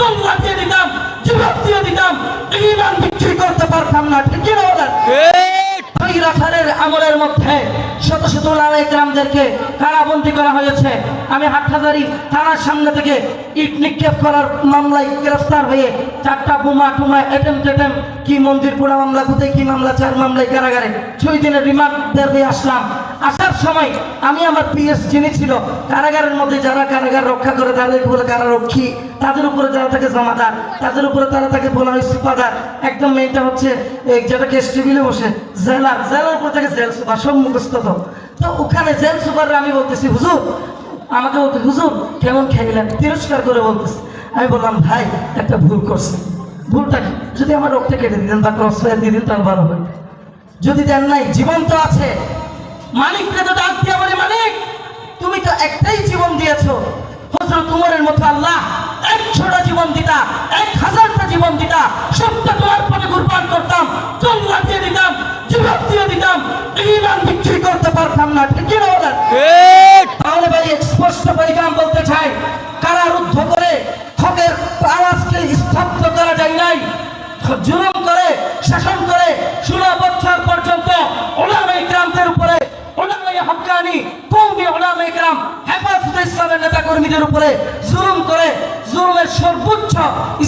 জঙ্গলা দিয়ে দিতাম, জীবন দিয়ে দিতাম, ঈমান বিক্রি করতে পারতাম না। ঠিক কি না বলেন? রাখালের আমলের মধ্যে শত শত উলামায়ে কেরামদেরকে কারাবন্দী করা হয়েছে। আমি হাটহাজারী থানার সামনে থেকে ইট নিক্ষেপ করার মামলায় গ্রেফতার হয়ে 4টা বোমা টুমা এটেম কি মন্দির পোড়া মামলা, কোথায় কি মামলা, 4 মামলায় কারাগারে 6 দিনের রিমান্ড হয়ে আসলাম। আসার সময় আমি আমার পিএস যিনি ছিল কারাগারের মধ্যে, যারা কারাগার রক্ষা করে তাদেরকে বলে কারারক্ষী, তাদের উপরে যারা থাকে জমাদার, তাদের উপরে তারা তাকে বলা হয় সুপাদার। একদম মেইনটা হচ্ছে যেটা কেস টেবিলে বসে জেলার, জেলার উপরে থাকে জেল সুপার, সব মুখস্থ। তো ওখানে জেল সুপাররা আমি বলতেছি হুজুর, আমাকে বলতে হুজুর কেমন খেলেন, তিরস্কার করে বলতেছি। আমি বললাম ভাই একটা ভুল করছি। ভুলটা কি? যদি আমার রোগটা কেটে দিতেন বা ক্রস ফায়ার দিয়ে দিন তার ভালো হয়। যদি দেন নাই, জীবন তো আছে। মালিককে তো ডাক দিয়ে বলে, মালিক তুমি তো একটাই জীবন দিয়েছো, হযরত উমরের মতো আল্লাহ 100টা জীবন দিতা, 1000টা জীবন দিতা, সবটা তোমার পথে কুরবান করতাম, জঙ্গলা দিয়ে দিতাম, জীবন দিয়ে দিতাম, ঈমান বিক্রি করতে পারতাম না। ঠিক কি না বলেন? তাহলে ভাই স্পষ্ট পরিকাম বলতে চাই, কারারুদ্ধ করে হকের আওয়াজকে স্তব্ধ করা যায় নাই। জুলুম করে, শাসন করে 16 বছর পর্যন্ত উলামায়ে কেরামদের উপরে, উলামায়ে হক্কানি কওমি উলামায়ে কেরাম হেফাজতে ইসলামের নেতা কর্মীদের উপরে জুলুম করে, জুলুমের সর্বোচ্চ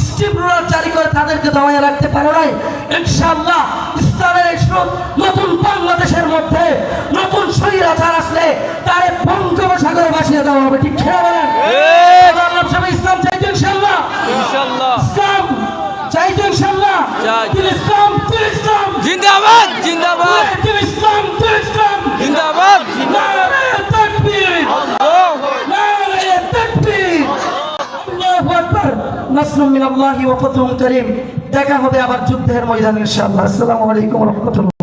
স্টিম রুলার জারি করে তাদেরকে দমায়ে রাখতে পারে নাই। ইনশাআল্লাহ ইসলামের এই স্রোত নতুন বাংলাদেশের মধ্যে নতুন স্বৈরাচার আসলে তার বঙ্গোপসাগরে ভাসিয়ে দেওয়া হবে। ঠিক খেয়ে বলেন ইসলাম চাইতে ইনশাআল্লাহ, ইনশাআল্লাহ ইসলাম চাইতে ইনশাআল্লাহ, ইসলাম ইসলাম জিন্দাবাদ, জিন্দাবাদ, ইসলাম ইসলাম জিন্দাবাদ, নারে তাকবীর, নারে তাকবীর, আল্লাহু আকবার। নাসরুম মিনাল্লাহি ওয়া ফাতহুন কারীম। দেখা হবে আবার যুদ্ধের ময়দানে ইনশাআল্লাহ। আসসালামু আলাইকুম ওয়া রাহমাতুল্লাহ।